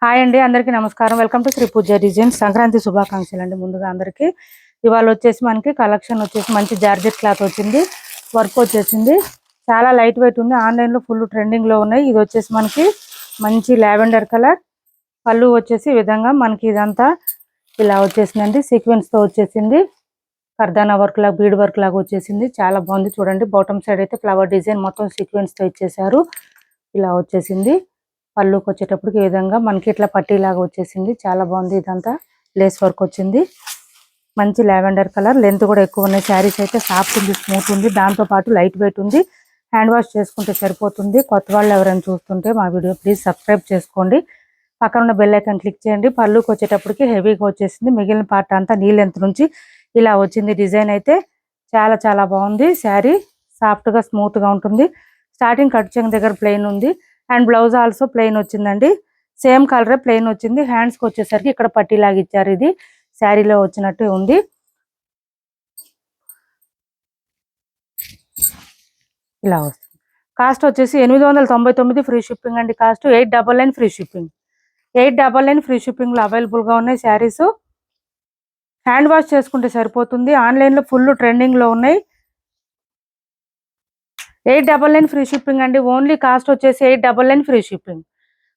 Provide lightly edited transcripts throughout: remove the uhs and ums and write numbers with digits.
Hi అండి, అందరికీ నమస్కారం. Welcome to Shri Pooja Designs. Sankranti శుభాకాంక్షలు అండి. ముందుగా అందరికీ ఇవాళ వచ్చేసి మనకి కలెక్షన్ వచ్చేసి మంచి జార్జెట్ క్లాత్ వచ్చింది, వర్క్ వచ్చేసింది, చాలా లైట్ వెయిట్ ఉంది. ఆన్లైన్లో ఫుల్ ట్రెండింగ్లో ఉన్నాయి. ఇది వచ్చేసి మనకి మంచి లావెండర్ కలర్, పళ్ళు వచ్చేసి ఈ విధంగా మనకి ఇదంతా ఇలా వచ్చేసిందండి. సీక్వెన్స్తో వచ్చేసింది, కర్దానా వర్క్ లాగా బీడ్ వర్క్ లాగా వచ్చేసింది. చాలా బాగుంది చూడండి. బాటమ్ సైడ్ అయితే ఫ్లవర్ డిజైన్ మొత్తం సీక్వెన్స్తో ఇచ్చేసారు. ఇలా వచ్చేసింది. పళ్ళుకి వచ్చేటప్పటికి ఈ విధంగా మనకి ఇట్లా పట్టీలాగా వచ్చేసింది. చాలా బాగుంది. ఇదంతా లేస్ వర్క్ వచ్చింది. మంచి లావెండర్ కలర్, లెంత్ కూడా ఎక్కువ ఉన్నాయి. శారీస్ అయితే సాఫ్ట్ ఉంది, స్మూత్ ఉంది, దాంతోపాటు లైట్ వెయిట్ ఉంది. హ్యాండ్ వాష్ చేసుకుంటే సరిపోతుంది. కొత్త వాళ్ళు ఎవరైనా చూస్తుంటే మా వీడియో ప్లీజ్ సబ్స్క్రైబ్ చేసుకోండి. పక్కన ఉన్న బెల్ ఐకాన్ క్లిక్ చేయండి. పళ్ళుకి వచ్చేటప్పటికి హెవీగా వచ్చేసింది. మిగిలిన పార్ట్ అంతా నీ లెంత్ నుంచి ఇలా వచ్చింది. డిజైన్ అయితే చాలా చాలా బాగుంది. శారీ సాఫ్ట్గా స్మూత్గా ఉంటుంది. స్టార్టింగ్ కట్ చెంగ్ దగ్గర ప్లెయిన్ ఉంది అండ్ బ్లౌజ్ ఆల్సో ప్లెయిన్ వచ్చిందండి. సేమ్ కలరే ప్లెయిన్ వచ్చింది. హ్యాండ్స్కి వచ్చేసరికి ఇక్కడ పట్టీలాగా ఇచ్చారు. ఇది శారీలో వచ్చినట్టు ఉంది. ఇలా వస్తుంది. కాస్ట్ వచ్చేసి 899 ఫ్రీ షిప్పింగ్ అండి. Cost 899 free shipping. 899 ఫ్రీ షిప్పింగ్లో అవైలబుల్గా ఉన్నాయి శారీస్. హ్యాండ్ వాష్ చేసుకుంటే సరిపోతుంది. ఆన్లైన్లో ఫుల్ ట్రెండింగ్లో ఉన్నాయి. 899 ఫ్రీ షిప్పింగ్ అండి. ఓన్లీ కాస్ట్ వచ్చేసి 899 ఫ్రీ షిప్పింగ్.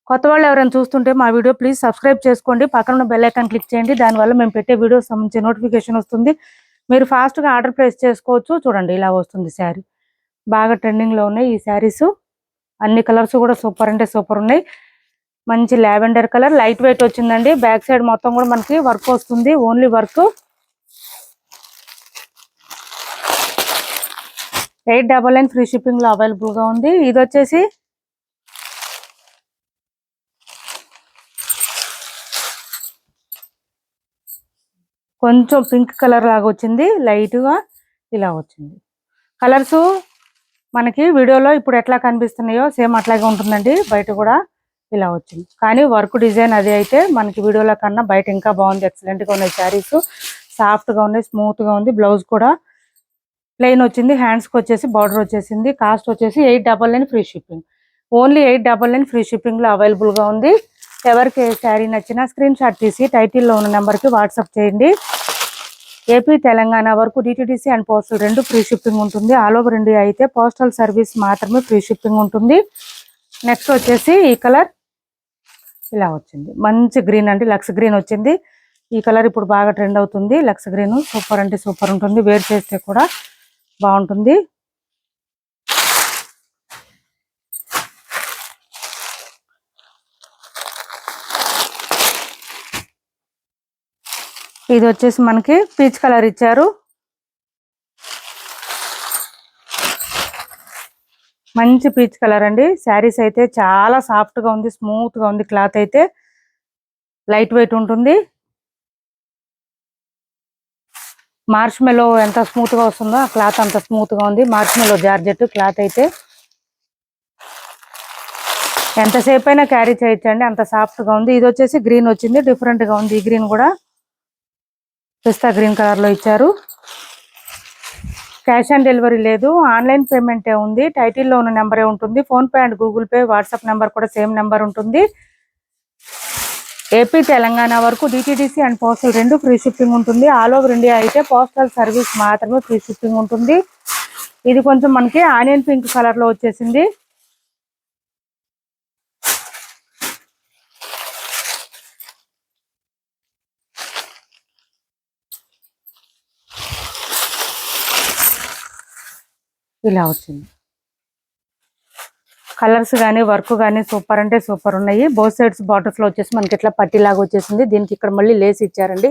కొత్త వాళ్ళు ఎవరైనా చూస్తుంటే మా వీడియో ప్లీజ్ సబ్స్క్రైబ్ చేసుకోండి. పక్కన ఉన్న బెల్ ఐకాన్ క్లిక్ చేయండి. దానివల్ల మేము పెట్టే వీడియోస్ సంబంధించి నోటిఫికేషన్ వస్తుంది. మీరు ఫాస్ట్గా ఆర్డర్ ప్లేస్ చేసుకోవచ్చు. చూడండి ఇలా వస్తుంది శారీ. బాగా ట్రెండింగ్లో ఉన్నాయి ఈ శారీస్. అన్ని కలర్స్ కూడా సూపర్ అంటే సూపర్ ఉన్నాయి. మంచి లావెండర్ కలర్, లైట్ వెయిట్ వచ్చిందండి. బ్యాక్ సైడ్ మొత్తం కూడా మనకి వర్క్ వస్తుంది. Only work. 899 ఫ్రీ షిప్పింగ్లో అవైలబుల్గా ఉంది. ఇది వచ్చేసి కొంచెం పింక్ కలర్ లాగా వచ్చింది. లైట్గా ఇలా వచ్చింది. కలర్స్ మనకి వీడియోలో ఇప్పుడు ఎట్లా కనిపిస్తున్నాయో సేమ్ అట్లాగే ఉంటుందండి. బయట కూడా ఇలా వచ్చింది. కానీ వర్క్ డిజైన్ అది అయితే మనకి వీడియోలో కన్నా బయట ఇంకా బాగుంది. ఎక్సలెంట్గా ఉన్నాయి శారీస్. సాఫ్ట్గా ఉన్నాయి, స్మూత్గా ఉంది. బ్లౌజ్ కూడా ప్లెయిన్ వచ్చింది. హ్యాండ్స్కి వచ్చేసి బార్డర్ వచ్చేసింది. కాస్ట్ వచ్చేసి 899 ఫ్రీ షిప్పింగ్. ఓన్లీ 899 ఫ్రీ షిప్పింగ్లో అవైలబుల్గా ఉంది. ఎవరికి ఏ శారీ నచ్చినా స్క్రీన్ షాట్ తీసి టైటిల్లో ఉన్న నెంబర్కి వాట్సాప్ చేయండి. ఏపీ తెలంగాణ వరకు DTDC and postal 2 free shipping ఉంటుంది. ఆల్ ఓవర్ ఇండియా అయితే పోస్టల్ సర్వీస్ మాత్రమే ఫ్రీ షిప్పింగ్ ఉంటుంది. నెక్స్ట్ వచ్చేసి ఈ కలర్ ఇలా వచ్చింది. మంచి గ్రీన్ అండి, లక్స్ గ్రీన్ వచ్చింది. ఈ కలర్ ఇప్పుడు బాగా ట్రెండ్ అవుతుంది. లక్స్ గ్రీన్ సూపర్ అంటే సూపర్ ఉంటుంది. వేర్ చేస్తే కూడా బాగుంటుంది. ఇది వచ్చేసి మనకి పీచ్ కలర్ ఇచ్చారు. మంచి పీచ్ కలర్ అండి. శారీస్ అయితే చాలా సాఫ్ట్గా ఉంది, స్మూత్గా ఉంది. క్లాత్ అయితే లైట్ వెయిట్ ఉంటుంది. మార్చ్ మెలో ఎంత స్మూత్గా వస్తుందో ఆ క్లాత్ అంత స్మూత్గా ఉంది. మార్చ్ మెలో జార్జెట్ క్లాత్ అయితే ఎంతసేపు అయినా క్యారీ చేయొచ్చండి, అంత సాఫ్ట్గా ఉంది. ఇది వచ్చేసి గ్రీన్ వచ్చింది, డిఫరెంట్గా ఉంది. ఈ గ్రీన్ కూడా పిస్తా గ్రీన్ కలర్లో ఇచ్చారు. క్యాష్ ఆన్ డెలివరీ లేదు, ఆన్లైన్ పేమెంటే ఉంది. టైటిల్లో ఉన్న నెంబరే ఉంటుంది. PhonePe and Google pay, WhatsApp number కూడా సేమ్ నెంబర్ ఉంటుంది. ఏపీ తెలంగాణ వరకు DTDC and postal 2 free shipping ఉంటుంది. ఆల్ ఓవర్ ఇండియా అయితే పోస్టల్ సర్వీస్ మాత్రమే ఫ్రీ షిప్పింగ్ ఉంటుంది. ఇది కొంచెం మనకి ఆనియన్ పింక్ కలర్లో వచ్చేసింది. ఇలా వచ్చింది. కలర్స్ కానీ వర్క్ కానీ సూపర్ అంటే సూపర్ ఉన్నాయి. బోత్ సైడ్స్ బార్డర్స్లో వచ్చేసి మనకి ఇట్లా పట్టీలాగా వచ్చేసింది. దీనికి ఇక్కడ మళ్ళీ లేస్ ఇచ్చారండి.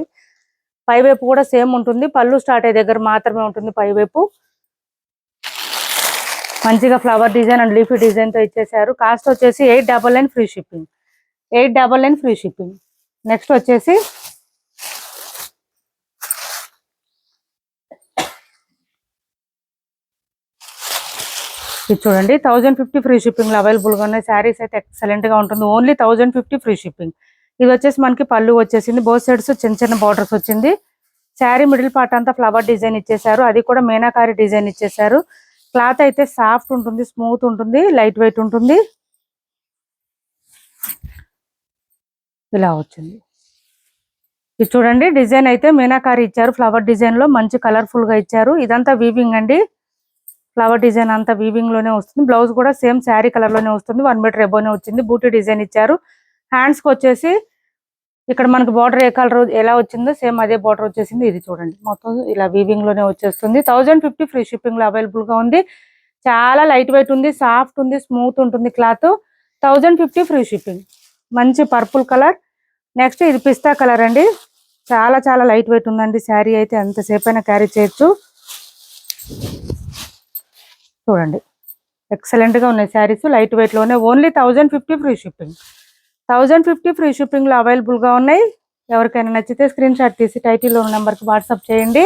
పైవైపు కూడా సేమ్ ఉంటుంది. పళ్ళు స్టార్ట్ అయ్యే దగ్గర మాత్రమే ఉంటుంది పైవైపు. మంచిగా ఫ్లవర్ డిజైన్ అండ్ లీఫీ డిజైన్తో ఇచ్చేసారు. కాస్ట్ వచ్చేసి 899 free shipping. 899 free shipping. Next వచ్చేసి ఇది చూడండి. 1050 ఫ్రీ షిప్పింగ్లో అవైలబుల్గా ఉన్నాయి. శారీస్ అయితే ఎక్సలెంట్గా ఉంటుంది. Only 1050 free shipping. ఇది వచ్చేసి మనకి పళ్ళు వచ్చేసింది. బోత్ సైడ్స్ చిన్న చిన్న బార్డర్స్ వచ్చింది. శారీ మిడిల్ పార్ట్ అంతా ఫ్లవర్ డిజైన్ ఇచ్చేసారు. అది కూడా మీనాకారి డిజైన్ ఇచ్చేసారు. క్లాత్ అయితే సాఫ్ట్ ఉంటుంది, స్మూత్ ఉంటుంది, లైట్ వెయిట్ ఉంటుంది. ఇలా వచ్చింది. ఇది చూడండి, డిజైన్ అయితే మీనాకారి ఇచ్చారు, ఫ్లవర్ డిజైన్ లో మంచి కలర్ఫుల్ గా ఇచ్చారు. ఇదంతా వీవింగ్ అండి, ఫ్లవర్ డిజైన్ అంతా వీవింగ్ లోనే వస్తుంది. బ్లౌజ్ కూడా సేమ్ శారీ కలర్ లోనే వస్తుంది, 1 మీటర్ ఎబోనే వచ్చింది. బూటీ డిజైన్ ఇచ్చారు. హ్యాండ్స్ కి వచ్చేసి ఇక్కడ మనకి బార్డర్ ఏ కలర్ ఎలా వచ్చిందో సేమ్ అదే బార్డర్ వచ్చేసింది. ఇది చూడండి, మొత్తం ఇలా వీవింగ్ లోనే వచ్చేస్తుంది. 1050 ఫ్రీ షిప్పింగ్ లో అవైలబుల్ గా ఉంది. చాలా లైట్ వెయిట్ ఉంది, సాఫ్ట్ ఉంది, స్మూత్ ఉంటుంది క్లాత్. 1050 free shipping. మంచి పర్పుల్ కలర్. నెక్స్ట్ ఇది పిస్తా కలర్ అండి, చాలా చాలా లైట్ వెయిట్ ఉందండి. శారీ అయితే ఎంతసేపు అయినా క్యారీ చేయొచ్చు. చూడండి, ఎక్సలెంట్ గా ఉన్నాయి శారీస్, లైట్ వెయిట్ లోనే. Only 1050 free shipping. 1050 free shipping లో అవైలబుల్ గా ఉన్నాయి. ఎవరికైనా నచ్చితే స్క్రీన్ షాట్ తీసి టైటిల్ లో నెంబర్ కి వాట్సాప్ చేయండి.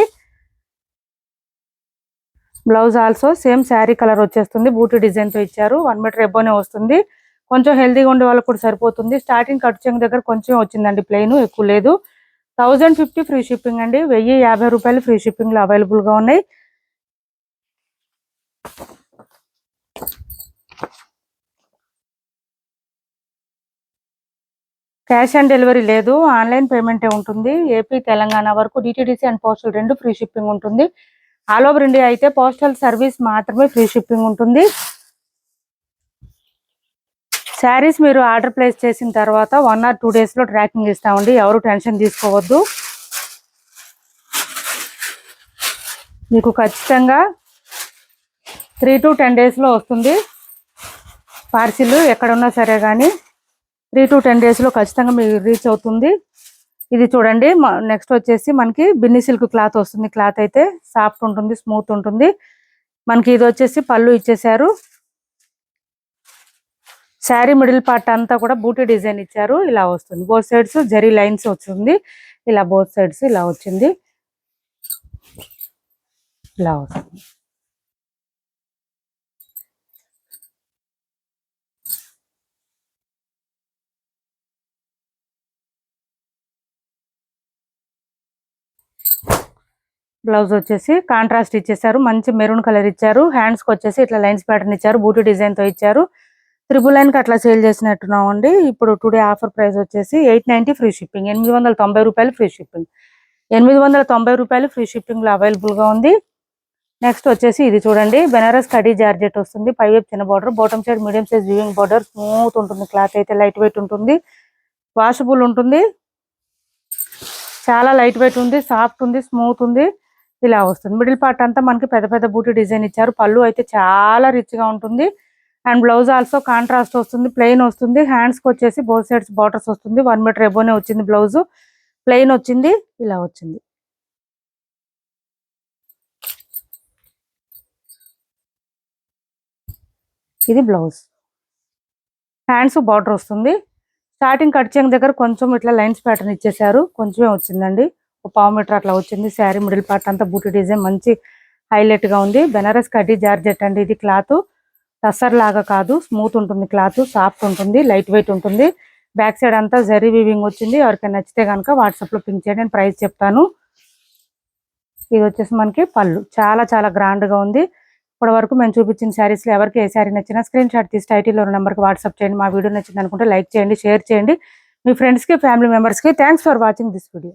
Blouse also same sari colour వచ్చేస్తుంది, బూటీ డిజైన్ తో ఇచ్చారు. 1 మీటర్ ఎబోనే వస్తుంది. కొంచెం హెల్దీగా ఉండే వాళ్ళకి కూడా సరిపోతుంది. స్టార్టింగ్ కట్ చెంగు దగ్గర కొంచెం వచ్చిందండి, ప్లెయిన్ ఎక్కువ లేదు. 1050 ఫ్రీ షిప్పింగ్ అండి. 1050 రూపాయలు ఫ్రీ షిప్పింగ్ లో అవైలబుల్ గా ఉన్నాయి. క్యాష్ ఆన్ డెలివరీ లేదు, ఆన్లైన్ పేమెంటే ఉంటుంది. ఏపీ తెలంగాణ వరకు DTDC and postal 2 free shipping ఉంటుంది. ఆల్ ఓవర్ ఇండియా అయితే పోస్టల్ సర్వీస్ మాత్రమే ఫ్రీ షిప్పింగ్ ఉంటుంది. శారీస్ మీరు ఆర్డర్ ప్లేస్ చేసిన తర్వాత 1 or 2 days లో ట్రాకింగ్ ఇస్తామండి, ఎవరు టెన్షన్ తీసుకోవద్దు. మీకు ఖచ్చితంగా 3 to 10 days లో వస్తుంది పార్సిల్, ఎక్కడున్నా సరే కానీ 3 to 10 days లో ఖచ్చితంగా మీకు రీచ్ అవుతుంది. ఇది చూడండి, నెక్స్ట్ వచ్చేసి మనకి బిన్ని సిల్క్ క్లాత్ వస్తుంది. క్లాత్ అయితే సాఫ్ట్ ఉంటుంది, స్మూత్ ఉంటుంది. మనకి ఇది వచ్చేసి పళ్ళు ఇచ్చేసారు. శారీ మిడిల్ పార్ట్ అంతా కూడా బూటీ డిజైన్ ఇచ్చారు, ఇలా వస్తుంది. బోత్ సైడ్స్ జరీ లైన్స్ వచ్చింది, ఇలా బోత్ సైడ్స్ ఇలా వచ్చింది, ఇలా వస్తుంది. బ్లౌజ్ వచ్చేసి కాంట్రాస్ట్ ఇచ్చేసారు, మంచి మెరూన్ కలర్ ఇచ్చారు. హ్యాండ్స్ కి వచ్చేసి ఇట్లా లైన్స్ ప్యాటర్న్ ఇచ్చారు, బూటీ డిజైన్ తో ఇచ్చారు. 999 కి అట్లా సేల్ చేసినట్టున్నాం అండి. ఇప్పుడు టుడే ఆఫర్ ప్రైస్ వచ్చేసి 890 ఫ్రీ షిప్పింగ్, 890 రూపాయలు ఫ్రీ షిప్పింగ్. 890 రూపాయలు ఫ్రీ షిప్పింగ్ లో అవైలబుల్ గా ఉంది. నెక్స్ట్ వచ్చేసి ఇది చూడండి, బెనారస్ కడీ జార్జెట్ వస్తుంది. పైవైపు చిన్న border, bottom side medium size weaving border, smooth ఉంటుంది. క్లాత్ అయితే లైట్ వెయిట్ ఉంటుంది, వాషబుల్ ఉంటుంది. చాలా లైట్ వెయిట్ ఉంది, సాఫ్ట్ ఉంది, స్మూత్ ఉంది, ఇలా వస్తుంది. మిడిల్ పార్ట్ అంతా మనకి పెద్ద పెద్ద బూటీ డిజైన్ ఇచ్చారు. పళ్ళు అయితే చాలా రిచ్ గా ఉంటుంది. అండ్ బ్లౌజ్ ఆల్సో కాంట్రాస్ట్ వస్తుంది, ప్లెయిన్ వస్తుంది. హ్యాండ్స్ కి వచ్చేసి బోత్ సైడ్స్ బార్డర్స్ వస్తుంది. 1 మీటర్ ఎబోనే వచ్చింది. బ్లౌజ్ ప్లెయిన్ వచ్చింది, ఇలా వచ్చింది. ఇది బ్లౌజ్. హ్యాండ్స్ బార్డర్ వస్తుంది. స్టార్టింగ్ కట్ చెంగు దగ్గర కొంచెం ఇట్లా లైన్స్ ప్యాటర్న్ ఇచ్చేసారు, కొంచెమే వచ్చిందండి, 1/4 మీటర్ అట్లా వచ్చింది. శారీ మిడిల్ పార్ట్ అంతా బూటీ డిజైన్ మంచి హైలైట్ గా ఉంది. బెనారస్ కడ్డీ జార్జెట్ అండి. ఇది క్లాత్ టస్సర్ లాగా కాదు, స్మూత్ ఉంటుంది. క్లాత్ సాఫ్ట్ ఉంటుంది, లైట్ వెయిట్ ఉంటుంది. బ్యాక్ సైడ్ అంతా జరీ వీవింగ్ వచ్చింది. ఎవరికైనా నచ్చితే కనుక వాట్సాప్ లో పింక్ చేయండి, నేను ప్రైస్ చెప్తాను. ఇది వచ్చేసి మనకి పళ్ళు, చాలా చాలా గ్రాండ్ గా ఉంది. ఇప్పటి వరకు మేము చూపించిన శారీస్ లో ఎవరికి ఏ శారీ నచ్చినా స్క్రీన్ షాట్ తీసి టైటిల్ ఉన్న నెంబర్కి వాట్సాప్ చేయండి. మా వీడియో నచ్చింది అనుకుంటే లైక్ చేయండి, షేర్ చేయండి మీ ఫ్రెండ్స్ కి, ఫ్యామిలీ మెంబర్స్ కి. Thanks for watching this video.